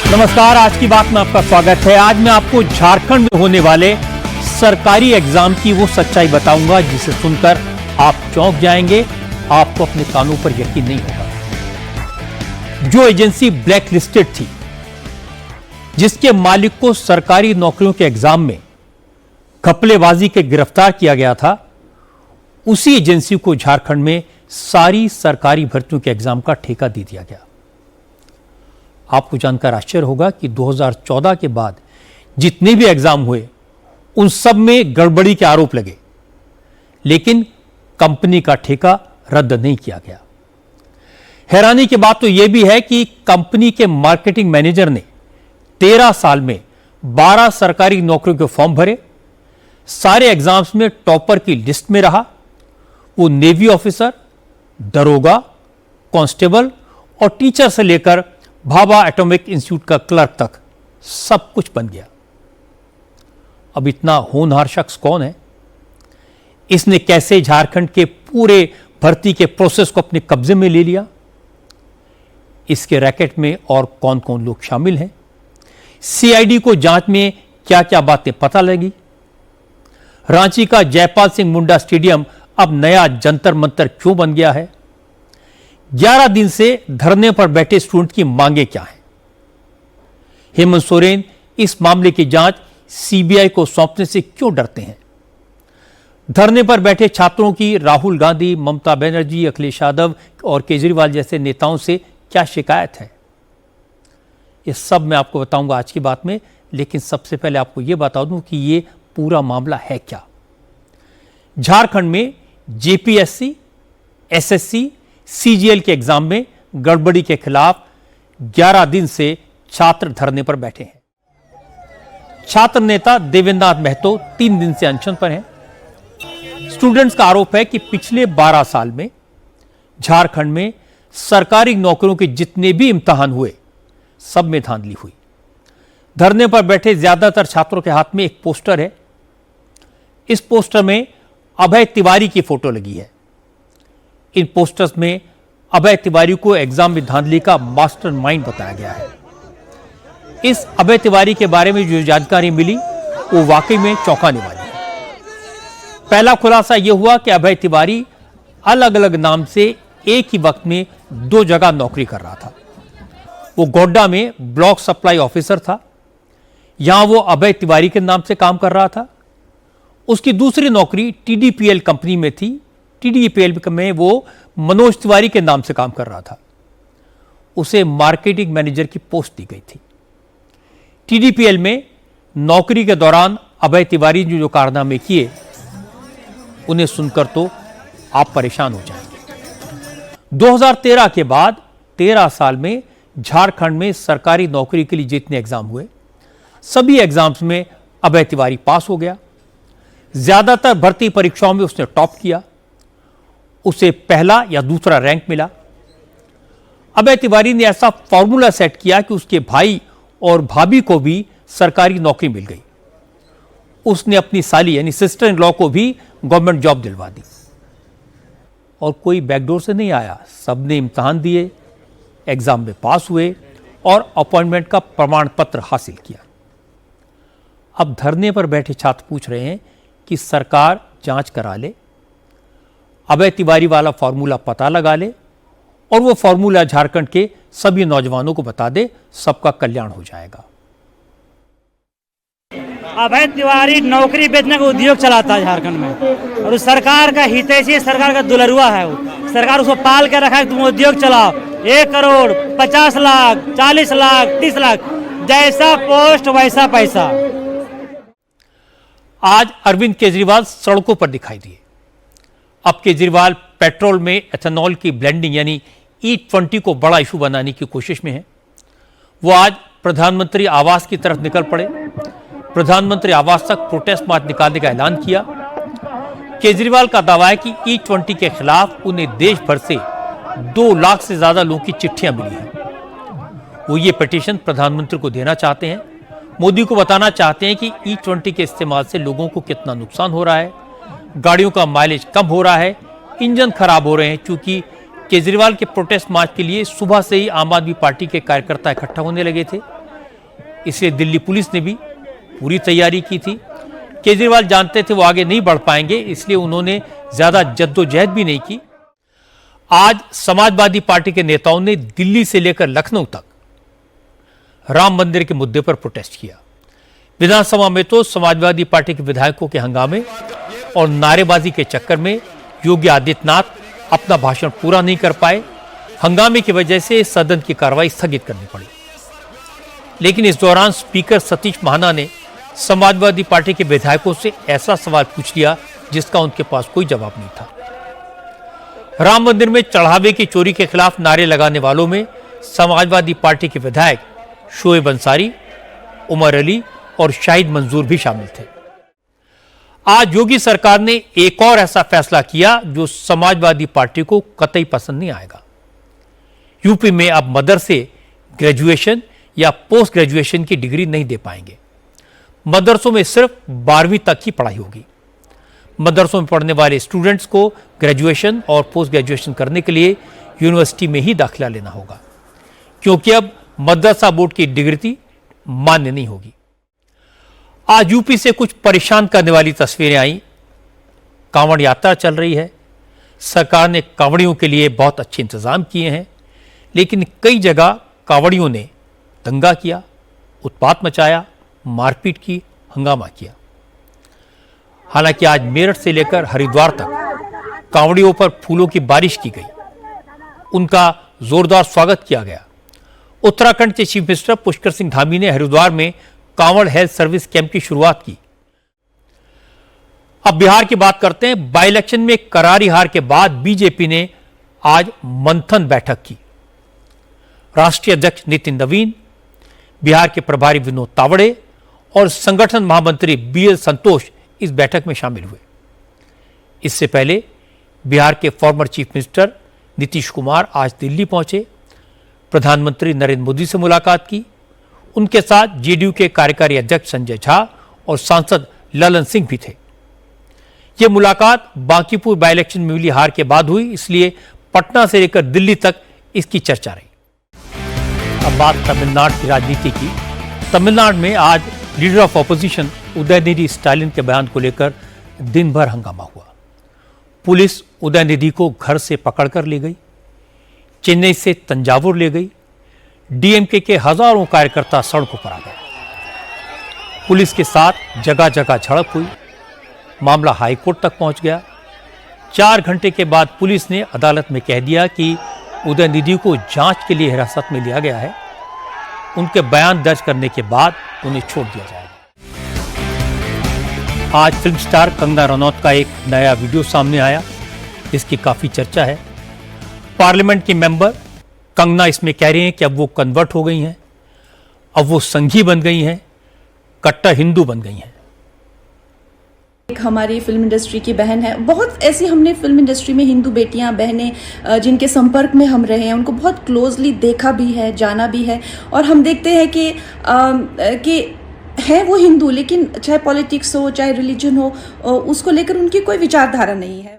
नमस्कार, आज की बात में आपका स्वागत है। आज मैं आपको झारखंड में होने वाले सरकारी एग्जाम की वो सच्चाई बताऊंगा जिसे सुनकर आप चौंक जाएंगे, आपको अपने कानों पर यकीन नहीं होगा। जो एजेंसी ब्लैक लिस्टेड थी, जिसके मालिक को सरकारी नौकरियों के एग्जाम में घपलेबाजी के गिरफ्तार किया गया था, उसी एजेंसी को झारखंड में सारी सरकारी भर्तियों के एग्जाम का ठेका दे दिया गया। आपको जानकर आश्चर्य होगा कि 2014 के बाद जितने भी एग्जाम हुए उन सब में गड़बड़ी के आरोप लगे, लेकिन कंपनी का ठेका रद्द नहीं किया गया। हैरानी की बात तो यह भी है कि कंपनी के मार्केटिंग मैनेजर ने 13 साल में 12 सरकारी नौकरियों के फॉर्म भरे, सारे एग्जाम्स में टॉपर की लिस्ट में रहा। वो नेवी ऑफिसर, दरोगा, कांस्टेबल और टीचर से लेकर भाभा एटॉमिक इंस्टीट्यूट का क्लर्क तक सब कुछ बन गया। अब इतना होनहार शख्स कौन है? इसने कैसे झारखंड के पूरे भर्ती के प्रोसेस को अपने कब्जे में ले लिया? इसके रैकेट में और कौन कौन लोग शामिल हैं? सीआईडी को जांच में क्या क्या बातें पता लगी? रांची का जयपाल सिंह मुंडा स्टेडियम अब नया जंतर मंतर क्यों बन गया है? 11 दिन से धरने पर बैठे स्टूडेंट की मांगे क्या हैं? हेमंत सोरेन इस मामले की जांच सीबीआई को सौंपने से क्यों डरते हैं? धरने पर बैठे छात्रों की राहुल गांधी, ममता बनर्जी, अखिलेश यादव और केजरीवाल जैसे नेताओं से क्या शिकायत है? ये सब मैं आपको बताऊंगा आज की बात में, लेकिन सबसे पहले आपको यह बता दूं कि यह पूरा मामला है क्या। झारखंड में जेपीएससी, एसएससी, सीजीएल के एग्जाम में गड़बड़ी के खिलाफ 11 दिन से छात्र धरने पर बैठे हैं। छात्र नेता देवेंद्रनाथ महतो 3 दिन से अनशन पर हैं। स्टूडेंट्स का आरोप है कि पिछले 12 साल में झारखंड में सरकारी नौकरियों के जितने भी इम्तिहान हुए, सब में धांधली हुई। धरने पर बैठे ज्यादातर छात्रों के हाथ में एक पोस्टर है। इस पोस्टर में अभय तिवारी की फोटो लगी है। इन पोस्टर्स में अभय तिवारी को एग्जाम में धांधली का मास्टरमाइंड बताया गया है। इस अभय तिवारी के बारे में जो जानकारी मिली वो वाकई में चौंकाने वाली है। पहला खुलासा यह हुआ कि अभय तिवारी अलग अलग नाम से एक ही वक्त में 2 जगह नौकरी कर रहा था। वो गोड्डा में ब्लॉक सप्लाई ऑफिसर था, यहां वो अभय तिवारी के नाम से काम कर रहा था। उसकी दूसरी नौकरी टीडीपीएल कंपनी में थी। टीडीपीएल में वो मनोज तिवारी के नाम से काम कर रहा था। उसे मार्केटिंग मैनेजर की पोस्ट दी गई थी। टीडीपीएल में नौकरी के दौरान अभय तिवारी ने जो कारनामे किए, उन्हें सुनकर तो आप परेशान हो जाएंगे। 2013 के बाद 13 साल में झारखंड में सरकारी नौकरी के लिए जितने एग्जाम हुए, सभी एग्जाम्स में अभय तिवारी पास हो गया। ज्यादातर भर्ती परीक्षाओं में उसने टॉप किया। उसे पहला या दूसरा रैंक मिला। अभय तिवारी ने ऐसा फॉर्मूला सेट किया कि उसके भाई और भाभी को भी सरकारी नौकरी मिल गई। उसने अपनी साली यानी सिस्टर इन लॉ को भी गवर्नमेंट जॉब दिलवा दी। और कोई बैकडोर से नहीं आया, सबने इम्तिहान दिए, एग्जाम में पास हुए और अपॉइंटमेंट का प्रमाण पत्र हासिल किया। अब धरने पर बैठे छात्र पूछ रहे हैं कि सरकार जांच करा ले, अभय तिवारी वाला फॉर्मूला पता लगा ले और वो फॉर्मूला झारखंड के सभी नौजवानों को बता दे, सबका कल्याण हो जाएगा। अभय तिवारी नौकरी बेचने का उद्योग चलाता है झारखंड में, और सरकार का हितैषी, सरकार का दुलरुआ है। वो सरकार उसको पाल के रखा है, तुम उद्योग चलाओ। 1 करोड़ 50 लाख 40 लाख 30 लाख, जैसा पोस्ट वैसा पैसा। आज अरविंद केजरीवाल सड़कों पर दिखाई दिए। अब केजरीवाल पेट्रोल में एथेनॉल की ब्लेंडिंग यानी E20 को बड़ा इशू बनाने की कोशिश में है। वो आज प्रधानमंत्री आवास की तरफ निकल पड़े। प्रधानमंत्री आवास तक प्रोटेस्ट मार्च निकालने का ऐलान किया। केजरीवाल का दावा है कि E20 के खिलाफ उन्हें देश भर से 2 लाख से ज्यादा लोगों की चिट्ठियां मिली हैं। वो ये पिटीशन प्रधानमंत्री को देना चाहते हैं, मोदी को बताना चाहते हैं कि E20 के इस्तेमाल से लोगों को कितना नुकसान हो रहा है, गाड़ियों का माइलेज कम हो रहा है, इंजन खराब हो रहे हैं। क्योंकि केजरीवाल के प्रोटेस्ट मार्च के लिए सुबह से ही आम आदमी पार्टी के कार्यकर्ता इकट्ठा होने लगे थे। इसलिए दिल्ली पुलिस ने भी पूरी तैयारी की थी। केजरीवाल जानते थे वो आगे नहीं बढ़ पाएंगे, इसलिए उन्होंने ज्यादा जद्दोजहद भी नहीं की। आज समाजवादी पार्टी के नेताओं ने दिल्ली से लेकर लखनऊ तक राम मंदिर के मुद्दे पर प्रोटेस्ट किया। विधानसभा में तो समाजवादी पार्टी के विधायकों के हंगामे और नारेबाजी के चक्कर में योगी आदित्यनाथ अपना भाषण पूरा नहीं कर पाए। हंगामे की वजह से सदन की कार्रवाई स्थगित करनी पड़ी। लेकिन इस दौरान स्पीकर सतीश महाना ने समाजवादी पार्टी के विधायकों से ऐसा सवाल पूछ लिया जिसका उनके पास कोई जवाब नहीं था। राम मंदिर में चढ़ावे की चोरी के खिलाफ नारे लगाने वालों में समाजवादी पार्टी के विधायक शोएब अंसारी, उमर अली और शाहिद मंजूर भी शामिल थे। आज योगी सरकार ने एक और ऐसा फैसला किया जो समाजवादी पार्टी को कतई पसंद नहीं आएगा। यूपी में अब मदरसे ग्रेजुएशन या पोस्ट ग्रेजुएशन की डिग्री नहीं दे पाएंगे। मदरसों में सिर्फ 12वीं तक की पढ़ाई होगी। मदरसों में पढ़ने वाले स्टूडेंट्स को ग्रेजुएशन और पोस्ट ग्रेजुएशन करने के लिए यूनिवर्सिटी में ही दाखिला लेना होगा, क्योंकि अब मदरसा बोर्ड की डिग्री मान्य नहीं होगी। आज यूपी से कुछ परेशान करने वाली तस्वीरें आई। कांवड़ यात्रा चल रही है। सरकार ने कांवड़ियों के लिए बहुत अच्छे इंतजाम किए हैं, लेकिन कई जगह कांवड़ियों ने दंगा किया, उत्पात मचाया, मारपीट की, हंगामा किया। हालांकि आज मेरठ से लेकर हरिद्वार तक कांवड़ियों पर फूलों की बारिश की गई। उनका जोरदार स्वागत किया गया। उत्तराखंड के चीफ मिनिस्टर पुष्कर सिंह धामी ने हरिद्वार में कांवड़ हेल्थ सर्विस कैंप की शुरुआत की। अब बिहार की बात करते हैं। बाई इलेक्शन में करारी हार के बाद बीजेपी ने आज मंथन बैठक की। राष्ट्रीय अध्यक्ष नितिन नवीन, बिहार के प्रभारी विनोद तावड़े और संगठन महामंत्री बीएल संतोष इस बैठक में शामिल हुए। इससे पहले बिहार के former chief minister Nitish Kumar आज दिल्ली पहुंचे। प्रधानमंत्री नरेंद्र मोदी से मुलाकात की। उनके साथ जेडीयू के कार्यकारी अध्यक्ष संजय झा और सांसद ललन सिंह भी थे। यह मुलाकात बांकीपुर बाई इलेक्शन में मिली हार के बाद हुई, इसलिए पटना से लेकर दिल्ली तक इसकी चर्चा रही। अब बात तमिलनाडु की राजनीति की। तमिलनाडु में आज leader of opposition Udhayanidhi Stalin के बयान को लेकर दिन भर हंगामा हुआ। पुलिस उदयनिधि को घर से पकड़कर ले गई, चेन्नई से तंजावुर ले गई। डीएमके के हजारों कार्यकर्ता सड़कों पर आ गए। पुलिस के साथ जगह जगह झड़प हुई। मामला हाईकोर्ट तक पहुंच गया। 4 घंटे के बाद पुलिस ने अदालत में कह दिया कि उदयनिधि को जांच के लिए हिरासत में लिया गया है। उनके बयान दर्ज करने के बाद उन्हें छोड़ दिया जाएगा। आज फिल्म स्टार कंगना रनौत का एक नया वीडियो सामने आया, जिसकी काफी चर्चा है। पार्लियामेंट की मेंबर कंगना इसमें कह रही हैं कि अब वो कन्वर्ट हो गई हैं, अब वो संघी बन गई हैं, कट्टर हिंदू बन गई हैं। एक हमारी फिल्म इंडस्ट्री की बहन है। बहुत ऐसी हमने फिल्म इंडस्ट्री में हिंदू बेटियां, बहनें जिनके संपर्क में हम रहे हैं, उनको बहुत क्लोजली देखा भी है, जाना भी है। और हम देखते हैं कि है वो हिंदू, लेकिन चाहे पॉलिटिक्स हो, चाहे रिलीजन हो, उसको लेकर उनकी कोई विचारधारा नहीं है।